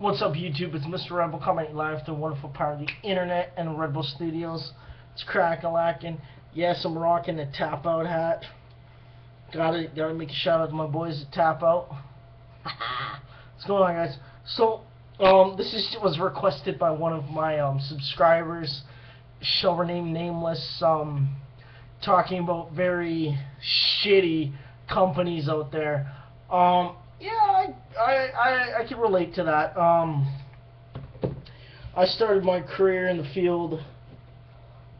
What's up, YouTube? It's Mr. Rebel coming live to the wonderful power of the internet and Red Bull Studios. It's crack-a-lackin'. Yes, I'm rocking the Tap Out hat. Gotta make a shout out to my boys at Tap Out. What's going on, guys? So, was requested by one of my subscribers. Shall remain nameless. Talking about very shitty companies out there. Yeah, I can relate to that. I started my career in the field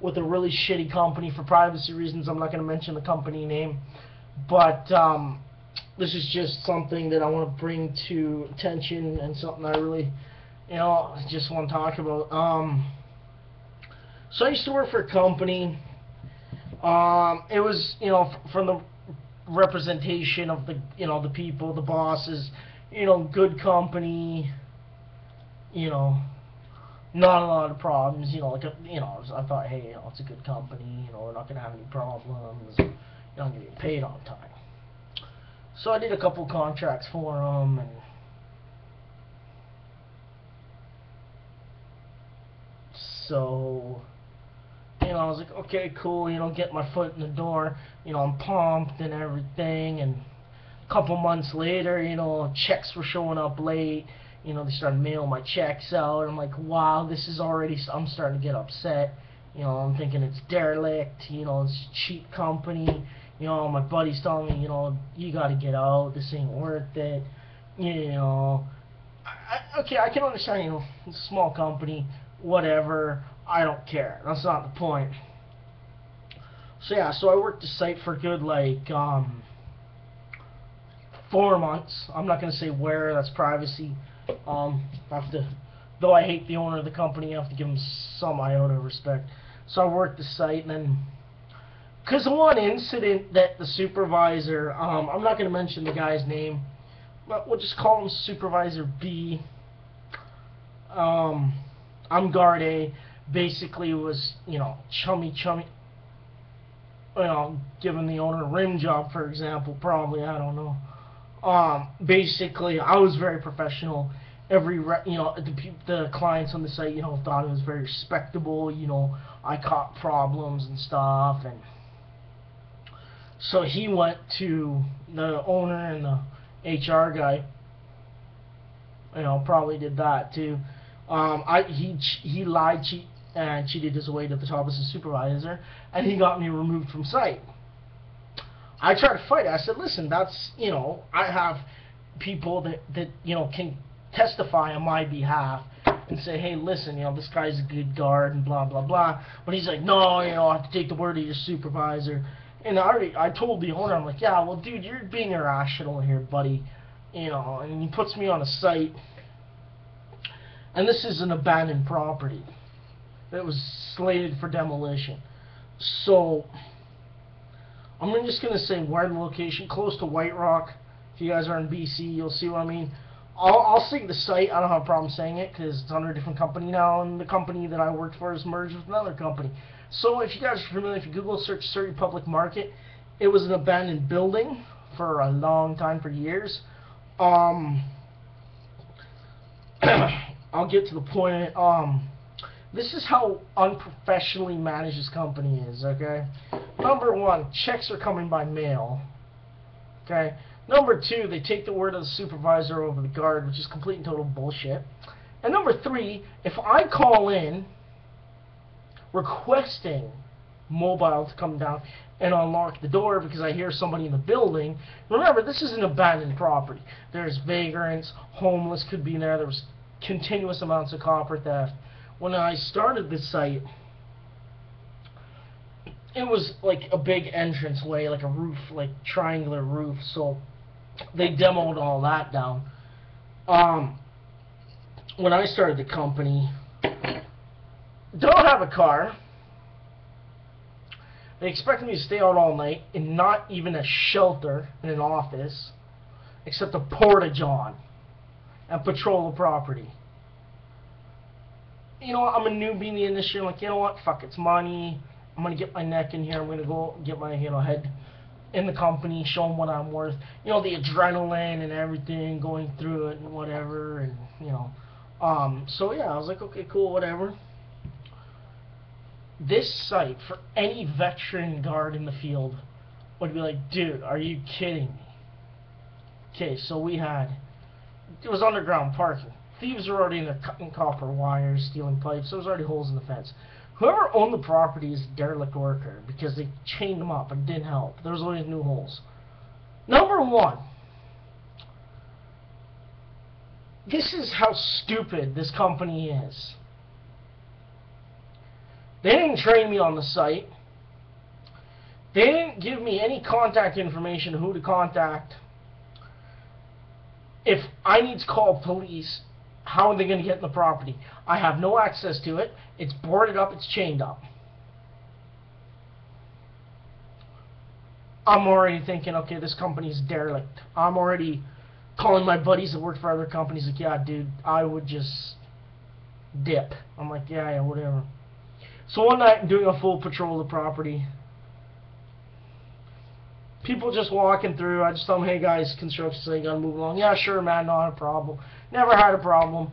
with a really shitty company. For privacy reasons, I'm not going to mention the company name, but this is just something that I want to bring to attention and something I really, just want to talk about. So I used to work for a company. It was, from the representation of the, the people, the bosses, good company, not a lot of problems, I thought, hey, it's a good company, we're not gonna have any problems, I'm gonna get paid on time. So I did a couple contracts for them, and so I was like, okay, cool, get my foot in the door, I'm pumped and everything, and a couple months later, checks were showing up late, they started mailing my checks out, I'm like, wow, this is already, I'm starting to get upset, I'm thinking it's derelict, it's a cheap company, my buddy's telling me, you gotta get out, this ain't worth it, okay, I can understand, it's a small company, whatever, I don't care. That's not the point. So yeah, so I worked the site for a good 4 months. I'm not gonna say where. That's privacy. I have to, though I hate the owner of the company, I have to give him some iota of respect. So I worked the site, and then because of one incident that the supervisor, I'm not gonna mention the guy's name, but we'll just call him Supervisor B. I'm guard A. Basically was, chummy, giving the owner a rim job, for example, probably, I don't know. Basically, I was very professional. The clients on the site, thought it was very respectable, I caught problems and stuff, and so he went to the owner and the HR guy, probably did that too. He lied, cheated his way to the top as a supervisor, and he got me removed from site. I tried to fight it. I said, listen, that's, I have people that can testify on my behalf and say, hey, listen, this guy's a good guard and blah, blah, blah. But he's like, no, I have to take the word of your supervisor. And I told the owner, I'm like, yeah, well, dude, you're being irrational here, buddy. And he puts me on a site. And this is an abandoned property that was slated for demolition. So I'm just going to say where the location, close to White Rock. If you guys are in BC, you'll see what I mean. I'll say the site. I don't have a problem saying it because it's under a different company now, and the company that I worked for is merged with another company. So if you guys are familiar, if you Google search Surrey Public Market, it was an abandoned building for a long time, for years. I'll get to the point. This is how unprofessionally managed this company is, okay? Number one, checks are coming by mail, okay? Number two, they take the word of the supervisor over the guard, which is complete and total bullshit. And number three, if I call in requesting mobile to come down and unlock the door because I hear somebody in the building, remember, this is an abandoned property. There's vagrants, homeless could be in there, there was continuous amounts of copper theft. When I started this site, it was like a big entranceway, like a roof, like triangular roof, so they demoed all that down. When I started the company, don't have a car. They expected me to stay out all night and not even a shelter in an office, except a porta-john and patrol the property. I'm a newbie in the industry. I'm like, you know what? Fuck, it's money. I'm going to get my neck in here. I'm going to go get my, head in the company, show them what I'm worth. The adrenaline and everything, going through it and whatever. And, So yeah, I was like, okay, cool, whatever. This site, for any veteran guard in the field, would be like, dude, are you kidding me? Okay, so it was underground parking. Thieves were already in there cutting copper wires, stealing pipes. There was already holes in the fence. Whoever owned the property is a derelict worker because they chained them up and didn't help. There was always new holes. Number one, this is how stupid this company is. They didn't train me on the site. They didn't give me any contact information, who to contact. If I need to call police, how are they going to get in the property? I have no access to it. It's boarded up. It's chained up. I'm already thinking, okay, this company's derelict. I'm already calling my buddies that work for other companies like, yeah, dude, I would just dip. I'm like, yeah, whatever. So one night, I'm doing a full patrol of the property. People just walking through. I just tell them, hey guys, construction site, gotta move along. Yeah, sure, man, not a problem. Never had a problem.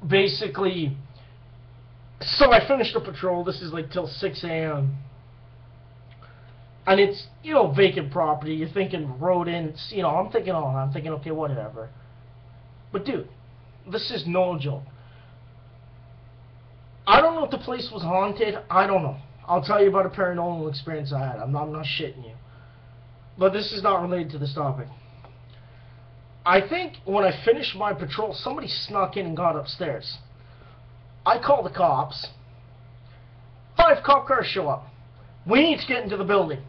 Basically, so I finished the patrol. This is like till 6 a.m. And it's, you know, vacant property. You're thinking rodents, you know, I'm thinking, okay, whatever. But dude, this is no joke. I don't know if the place was haunted. I don't know. I'll tell you about a paranormal experience I had. I'm not shitting you. But this is not related to this topic. I think when I finished my patrol, somebody snuck in and got upstairs. I call the cops. 5 cop cars show up. We need to get into the building.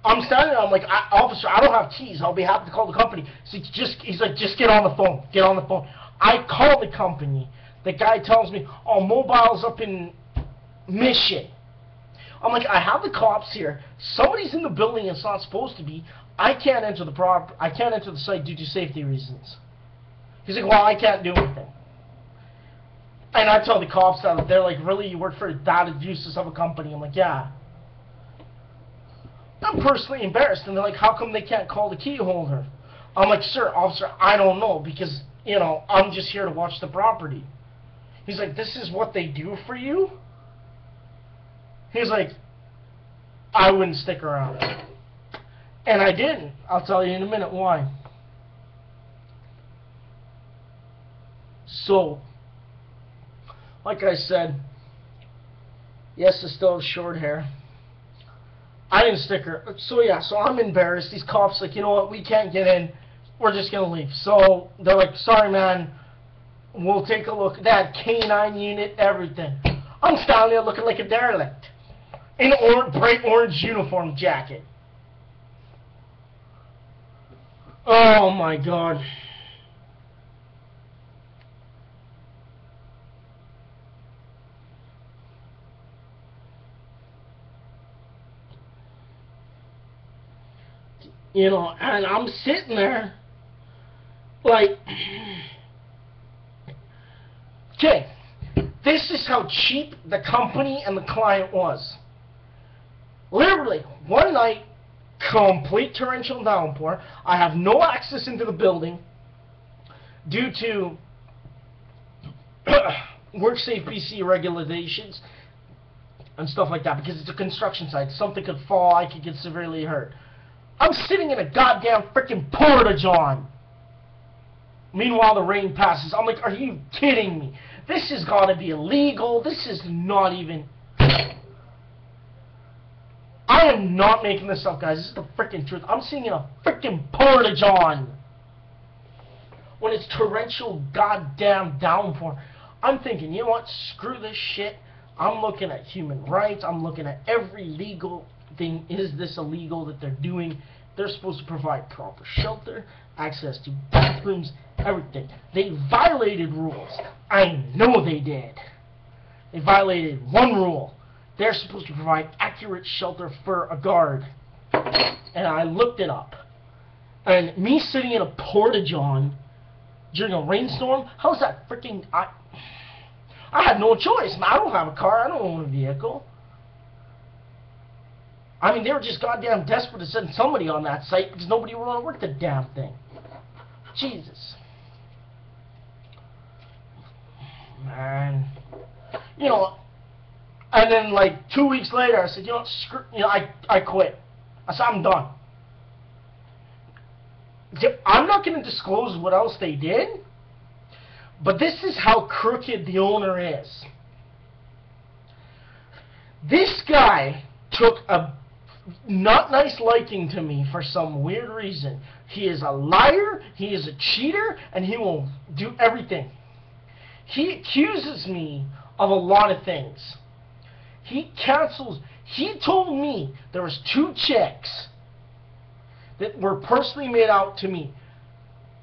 I'm standing there, I'm like, officer, I don't have keys. I'll be happy to call the company. So he's like, just get on the phone. Get on the phone. I call the company. The guy tells me, oh, mobile's up in Mission. I'm like, I have the cops here. Somebody's in the building it's not supposed to be. I can't enter the site due to safety reasons. He's like, well, I can't do anything. And I tell the cops that. They're like, really, you work for that useless of a company? I'm like, yeah. I'm personally embarrassed. And they're like, how come they can't call the key holder? I'm like, sir, officer, I don't know, because, you know, I'm just here to watch the property. He's like, this is what they do for you? He's like, I wouldn't stick around. And I didn't. I'll tell you in a minute why. So, like I said, yes, I still have short hair. I didn't stick around. So yeah, so I'm embarrassed. These cops like, you know what, we can't get in. We're just going to leave. So they're like, sorry, man. We'll take a look. They had K9 unit, everything. I'm standing there looking like a derelict. In bright orange uniform jacket. Oh my God. You know, and I'm sitting there like, okay, this is how cheap the company and the client was. Literally, one night, complete torrential downpour. I have no access into the building due to WorkSafe BC regulations and stuff like that, because it's a construction site. Something could fall, I could get severely hurt. I'm sitting in a goddamn freaking porta-john. Meanwhile, the rain passes. I'm like, are you kidding me? This has got to be illegal. This is not even... I am not making this up, guys. This is the freaking truth. I'm sitting in a freaking porta-john when it's torrential goddamn downpour. I'm thinking, you know what? Screw this shit. I'm looking at human rights. I'm looking at every legal thing. Is this illegal that they're doing? They're supposed to provide proper shelter, access to bathrooms, everything. They violated rules. I know they did. They violated one rule. They're supposed to provide accurate shelter for a guard. And I looked it up. And me sitting in a porta-john during a rainstorm, how's that freaking... I had no choice. I don't have a car. I don't own a vehicle. I mean, they were just goddamn desperate to send somebody on that site because nobody would want to work the damn thing. Jesus. Man. You know, and then like 2 weeks later, I said, you know, I quit. I said, I'm done. I'm not going to disclose what else they did, but this is how crooked the owner is. This guy took a not nice liking to me for some weird reason. He is a liar, he is a cheater, and he will do everything. He accuses me of a lot of things. He told me there was 2 checks that were personally made out to me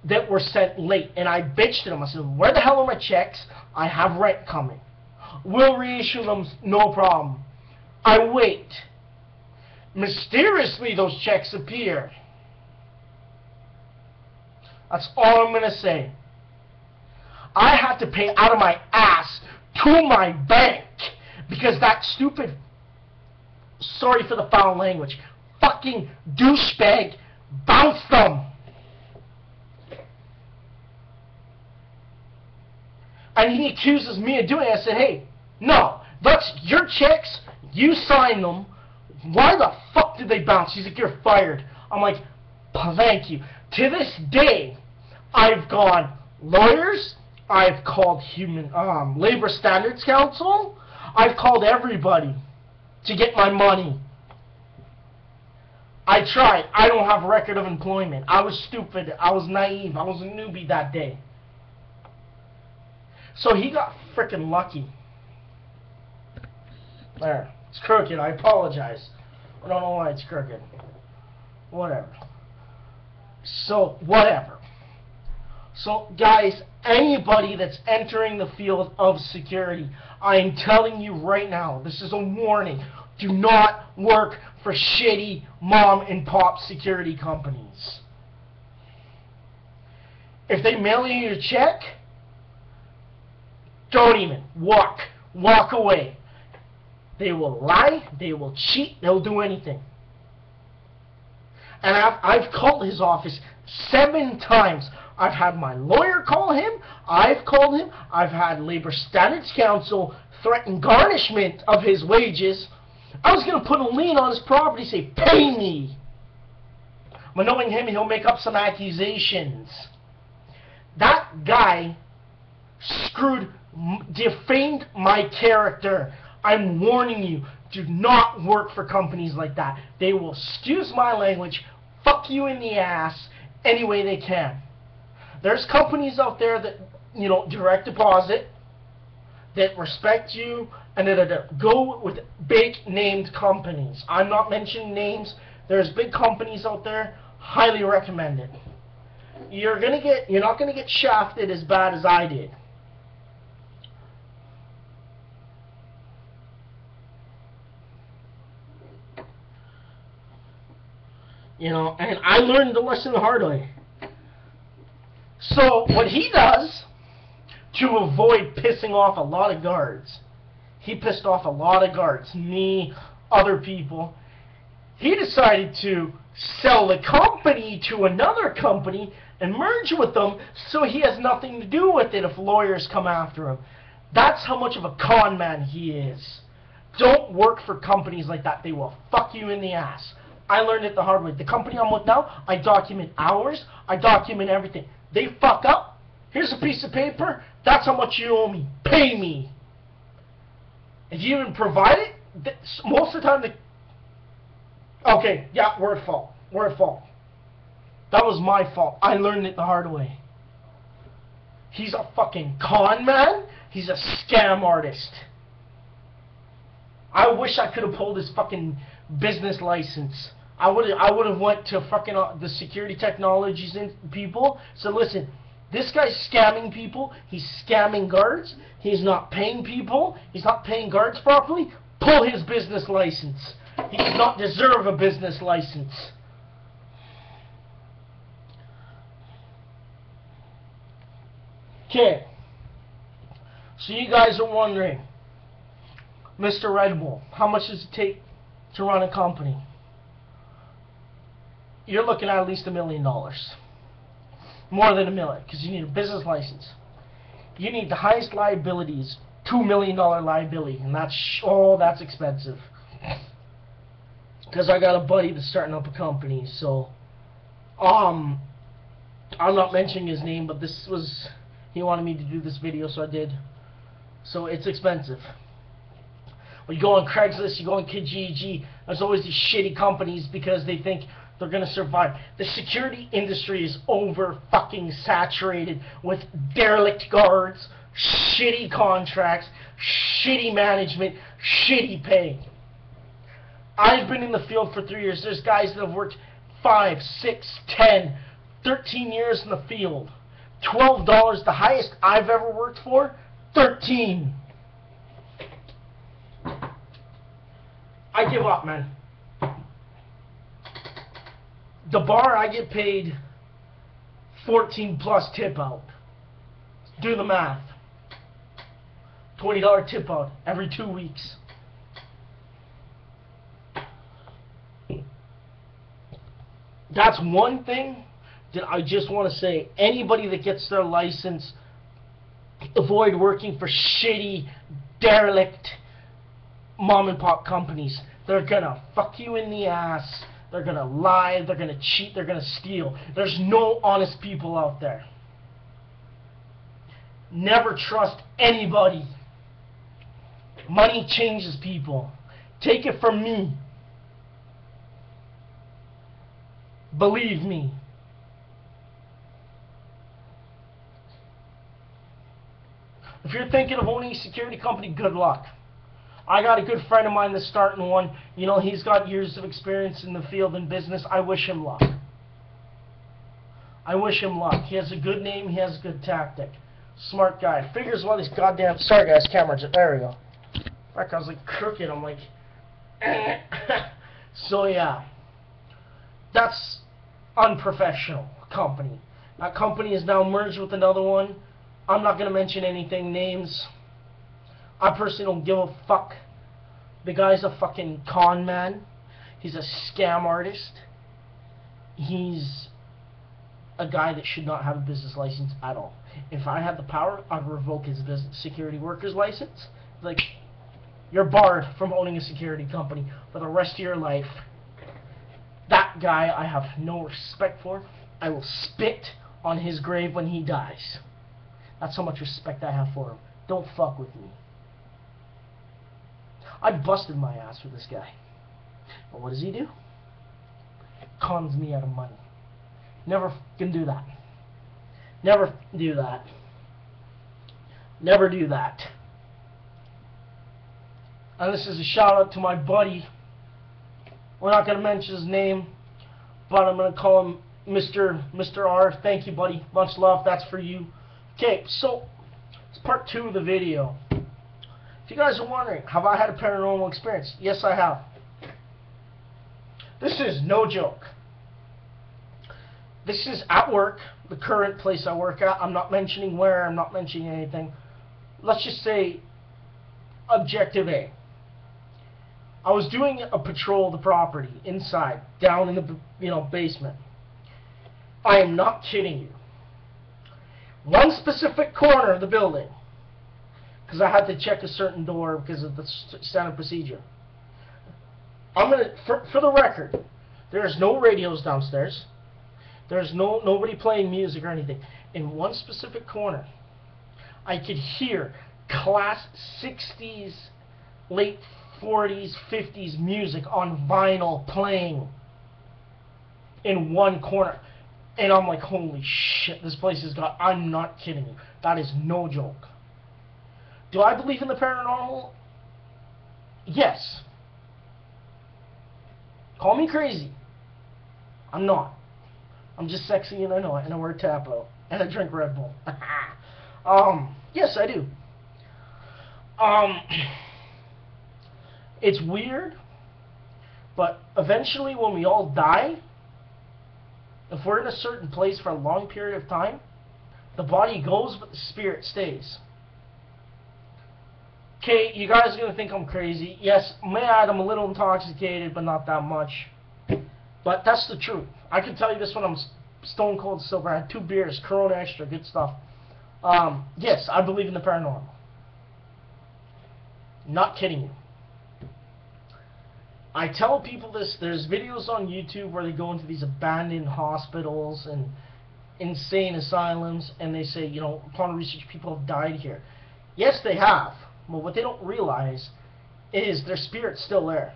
that were sent late, and I bitched at him. I said, where the hell are my checks? I have rent coming. We'll reissue them, no problem. I wait. Mysteriously, those checks appear. That's all I'm going to say. I had to pay out of my ass to my bank because that stupid, sorry for the foul language, fucking douchebag bounced them. And he accuses me of doing it. I said, hey, no, that's your checks. You signed them. Why the fuck did they bounce? He's like, you're fired. I'm like, thank you. To this day, I've gone lawyers. I've called Labor Standards Council. I've called everybody to get my money. I tried. I don't have a record of employment. I was stupid. I was naive. I was a newbie that day. So he got freaking lucky. There. It's crooked. I apologize. I don't know why it's crooked. Whatever. So, whatever. So, guys, anybody that's entering the field of security, I am telling you right now, this is a warning. Do not work for shitty mom and pop security companies. If they mail you your check, don't even. Walk away. They will lie, they will cheat, they'll do anything. And I've called his office 7 times. I've had my lawyer call him, I've called him, I've had Labor Standards Council threaten garnishment of his wages. I was going to put a lien on his property, say, pay me. But knowing him, he'll make up some accusations. That guy defamed my character. I'm warning you, do not work for companies like that. They will, excuse my language, fuck you in the ass any way they can. There's companies out there that, you know, direct deposit, that respect you, and that go with big named companies. I'm not mentioning names. There's big companies out there, highly recommend it. You're not gonna get shafted as bad as I did. You know, and I learned the lesson the hard way. So what he does to avoid pissing off a lot of guards, he pissed off a lot of guards, me, other people. He decided to sell the company to another company and merge with them so he has nothing to do with it if lawyers come after him. That's how much of a con man he is. Don't work for companies like that. They will fuck you in the ass. I learned it the hard way. The company I'm with now, I document hours. I document everything. They fuck up. Here's a piece of paper. That's how much you owe me. Pay me. If you even provide it, most of the time okay, yeah, we're at fault. We're at fault. That was my fault. I learned it the hard way. He's a fucking con man. He's a scam artist. I wish I could have pulled his fucking business license. I would have went to fucking the security technologies and people. So listen, this guy's scamming people. He's scamming guards. He's not paying people. He's not paying guards properly. Pull his business license. He does not deserve a business license. Okay. So you guys are wondering, Mr. Red Bull, how much does it take to run a company? You're looking at least $1 million. More than $1 million, because you need a business license. You need the highest liabilities, $2 million liability, and that's expensive. Because I got a buddy that's starting up a company, so I'm not mentioning his name, but he wanted me to do this video, so I did. So it's expensive. When you go on Craigslist, you go on Kijiji, there's always these shitty companies because they think they're going to survive. The security industry is over fucking saturated with derelict guards, shitty contracts, shitty management, shitty pay. I've been in the field for 3 years. There's guys that have worked 5, 6, 10, 13 years in the field. $12, the highest I've ever worked for, 13. I give up, man. The bar, I get paid 14 plus tip out. Do the math. $20 tip out every 2 weeks. That's one thing that I just want to say. Anybody that gets their license, avoid working for shitty, derelict mom and pop companies. They're gonna fuck you in the ass. They're gonna lie. They're gonna cheat. They're gonna steal. There's no honest people out there. Never trust anybody. Money changes people. Take it from me. Believe me. If you're thinking of owning a security company, good luck. I got a good friend of mine that's starting one. You know, he's got years of experience in the field and business. I wish him luck. I wish him luck. He has a good name. He has a good tactic. Smart guy. Figures one of these goddamn... Sorry, guys. Camera. There we go. Fuck, I was like crooked. I'm like... So, yeah. That's unprofessional company. That company is now merged with another one. I'm not going to mention anything, names. I personally don't give a fuck. The guy's a fucking con man. He's a scam artist. He's a guy that should not have a business license at all. If I had the power, I'd revoke his business security worker's license. Like, you're barred from owning a security company for the rest of your life. That guy I have no respect for. I will spit on his grave when he dies. That's how much respect I have for him. Don't fuck with me. I busted my ass for this guy. But what does he do? Cons me out of money. Never can do that. Never do that. Never do that. And this is a shout out to my buddy. We're not going to mention his name, but I'm going to call him Mr. R. Thank you, buddy. Much love. That's for you. Okay, so it's part 2 of the video. If you guys are wondering, have I had a paranormal experience? Yes, I have. This is no joke. This is at work, the current place I work at. I'm not mentioning where. I'm not mentioning anything. Let's just say Objective A. I was doing a patrol of the property inside, down in the basement. I am not kidding you. One specific corner of the building, because I had to check a certain door because of the standard procedure. I'm gonna, for the record, there's no radios downstairs. There's nobody playing music or anything. In one specific corner, I could hear class 60s, late 40s, 50s music on vinyl playing in one corner. And I'm like, holy shit, this place has got... I'm not kidding you. That is no joke. Do I believe in the paranormal? Yes. Call me crazy. I'm not. I'm just sexy and I know it, and I wear a Tapo, and I drink Red Bull. Yes, I do. It's weird, but eventually when we all die, if we're in a certain place for a long period of time, the body goes, but the spirit stays. Okay, you guys are going to think I'm crazy. Yes, mad, I'm a little intoxicated, but not that much. But that's the truth. I can tell you this when I'm Stone Cold Sober. I had 2 beers, Corona Extra, good stuff. Yes, I believe in the paranormal. Not kidding you. I tell people this. There's videos on YouTube where they go into these abandoned hospitals and insane asylums, and they say, you know, upon research, people have died here. Yes, they have. But what they don't realize is their spirit's still there.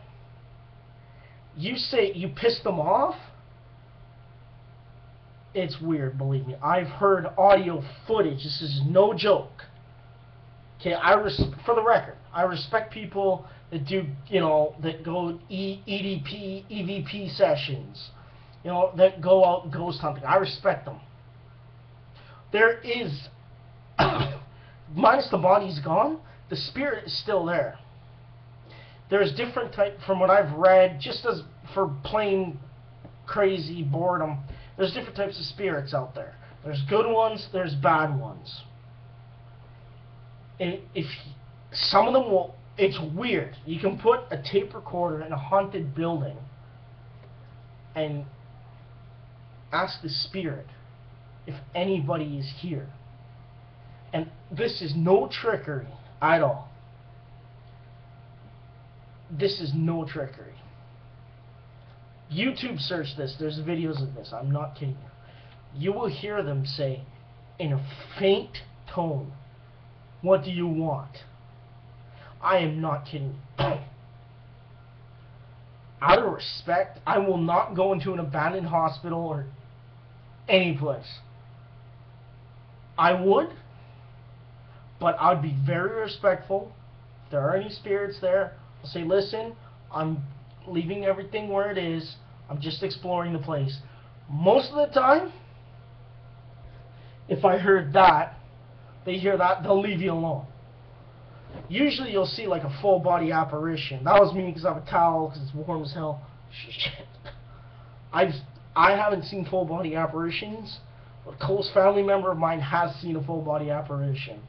You say you piss them off, it's weird, believe me. I've heard audio footage. This is no joke. Okay, for the record, I respect people that do, you know, that go EDP, EVP sessions, you know, that go out ghost hunting. I respect them. There is, minus the body's gone, the spirit is still there. There's different type, from what I've read, just as for plain crazy boredom, there's different types of spirits out there. There's good ones, there's bad ones. And if some of them will, it's weird. You can put a tape recorder in a haunted building and ask the spirit if anybody is here. And this is no trickery at all. This is no trickery. YouTube search this. There's videos of this. I'm not kidding you. You will hear them say in a faint tone, "What do you want?" I am not kidding you. Out of respect, I will not go into an abandoned hospital or any place. I would, but I'd be very respectful. If there are any spirits there, I'll say, listen, I'm leaving everything where it is. I'm just exploring the place. Most of the time, if I heard that, they hear that, they'll leave you alone. Usually you'll see like a full body apparition. That was me because I have a towel because it's warm as hell. Shit. I haven't seen full body apparitions, but a close family member of mine has seen a full body apparition.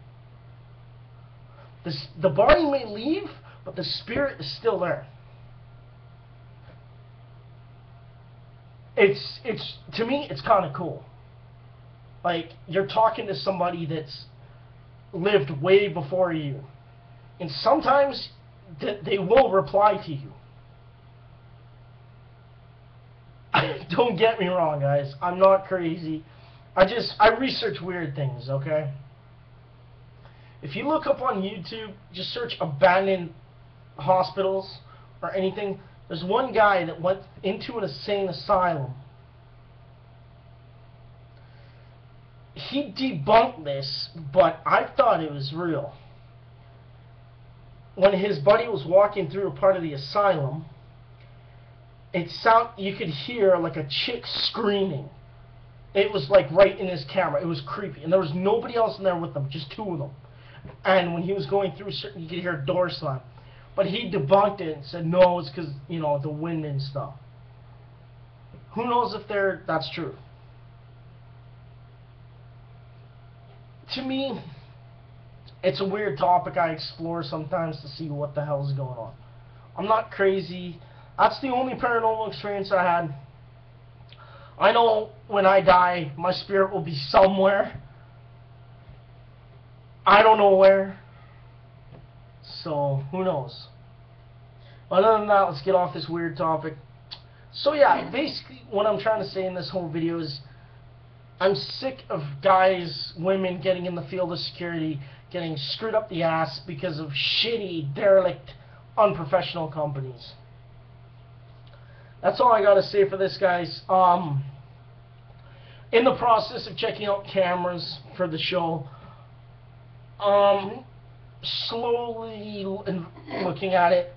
The body may leave, but the spirit is still there. It's to me, it's kind of cool. Like, you're talking to somebody that's lived way before you, and sometimes they will reply to you. Don't get me wrong, guys. I'm not crazy. I research weird things, okay? If you look up on YouTube, just search abandoned hospitals or anything. There's one guy that went into an insane asylum. He debunked this, but I thought it was real. When his buddy was walking through a part of the asylum, you could hear like a chick screaming. It was like right in his camera. It was creepy, and there was nobody else in there with them, just 2 of them. And when he was going through, you could hear a door slam. But he debunked it and said, no, it's because, you know, the wind and stuff. Who knows if that's true? To me, it's a weird topic I explore sometimes to see what the hell is going on. I'm not crazy. That's the only paranormal experience I had. I know when I die, my spirit will be somewhere. I don't know where. So, who knows? Other than that, let's get off this weird topic. So yeah, basically what I'm trying to say in this whole video is I'm sick of guys, women getting in the field of security, getting screwed up the ass because of shitty, derelict, unprofessional companies. That's all I gotta say for this, guys. In the process of checking out cameras for the show, slowly looking at it.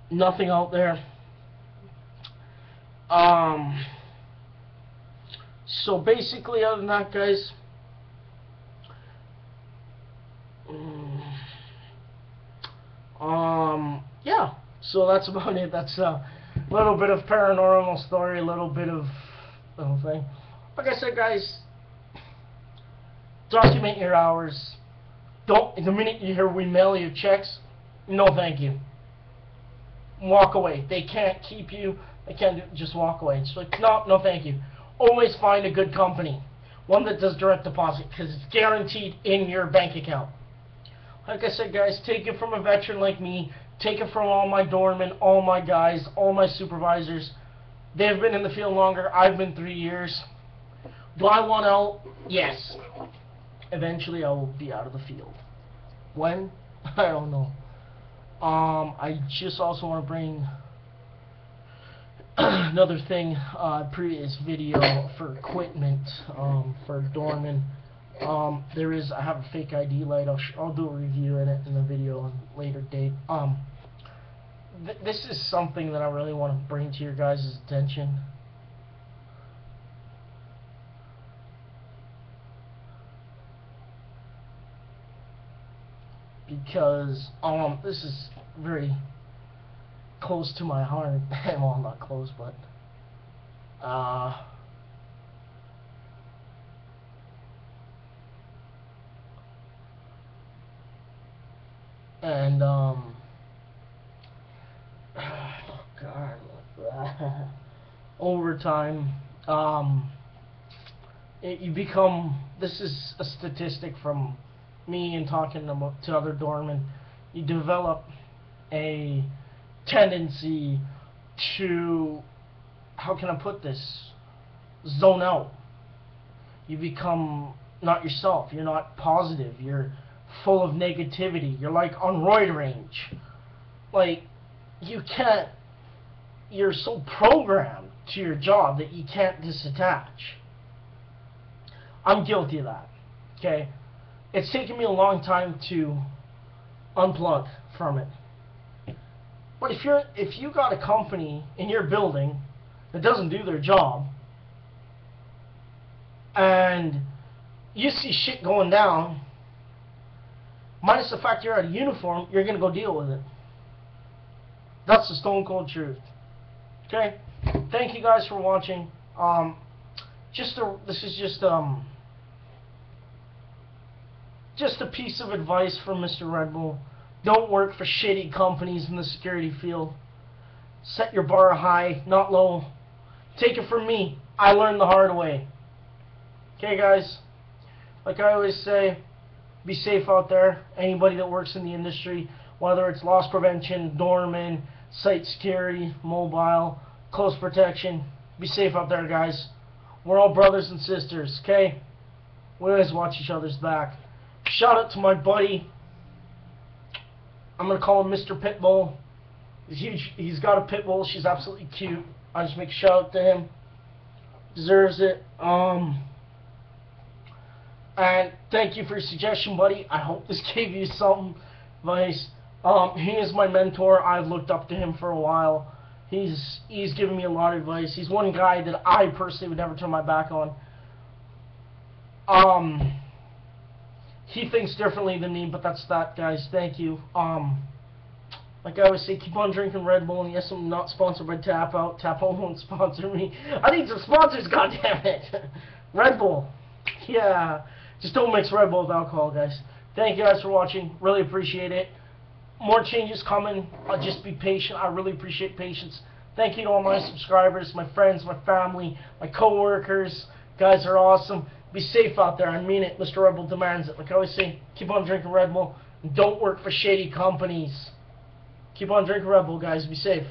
Nothing out there. So basically, other than that, guys, yeah. So that's about it. That's a little bit of paranormal story, a little bit of little thing. Like I said, guys, document your hours. The minute you hear we mail you checks, no thank you. walk away. They can't keep you. They can't just walk away. It's like, no, no, thank you. Always find a good company, one that does direct deposit, because it's guaranteed in your bank account. Like I said, guys, take it from a veteran like me. Take it from all my doormen, all my guys, all my supervisors. They've been in the field longer. I've been 3 years. Do I want out? Yes. Eventually, I will be out of the field. When? I don't know. I just also want to bring another thing, previous video for equipment, for doormen. I have a fake ID light. I'll do a review in it in the video on a later date. This is something that I really want to bring to your guys' attention. Because this is very close to my heart. Well, not close, but and oh God, overtime. You become. This is a statistic from me and talking to other doormen. You develop a tendency to, how can I put this, zone out. You become not yourself. You're not positive. You're full of negativity. You're like on roid range. Like, you can't, you're so programmed to your job that you can't disattach. I'm guilty of that. Okay? It's taken me a long time to unplug from it. But if you got a company in your building that doesn't do their job, and you see shit going down, minus the fact you're out of uniform, you're gonna go deal with it. That's the stone cold truth. Okay? Thank you guys for watching. This is just a piece of advice from Mr. Red Bull. Don't work for shitty companies in the security field. Set your bar high, not low. Take it from me. I learned the hard way. Okay, guys? Like I always say, be safe out there. Anybody that works in the industry, whether it's loss prevention, doorman, site security, mobile, close protection, be safe out there, guys. We're all brothers and sisters, okay? We always watch each other's back. Shout out to my buddy. I'm going to call him Mr. Pitbull. He's huge. He's got a pit bull. She's absolutely cute. I just make a shout out to him. Deserves it. And thank you for your suggestion, buddy. I hope this gave you some advice. He is my mentor. I've looked up to him for a while. He's given me a lot of advice. He's one guy that I personally would never turn my back on. He thinks differently than me, but that's that, guys. Thank you. Like I always say, keep on drinking Red Bull. And yes, I'm not sponsored by Tap Out. Tap Out won't sponsor me. I need some sponsors, goddammit. Red Bull. Yeah. Just don't mix Red Bull with alcohol, guys. Thank you guys for watching. Really appreciate it. More changes coming. I'll just be patient. I really appreciate patience. Thank you to all my subscribers, my friends, my family, my co-workers. Guys are awesome. Be safe out there. I mean it. Mr. Red Bull demands it. Like I always say, keep on drinking Red Bull. And don't work for shady companies. Keep on drinking Red Bull, guys. Be safe.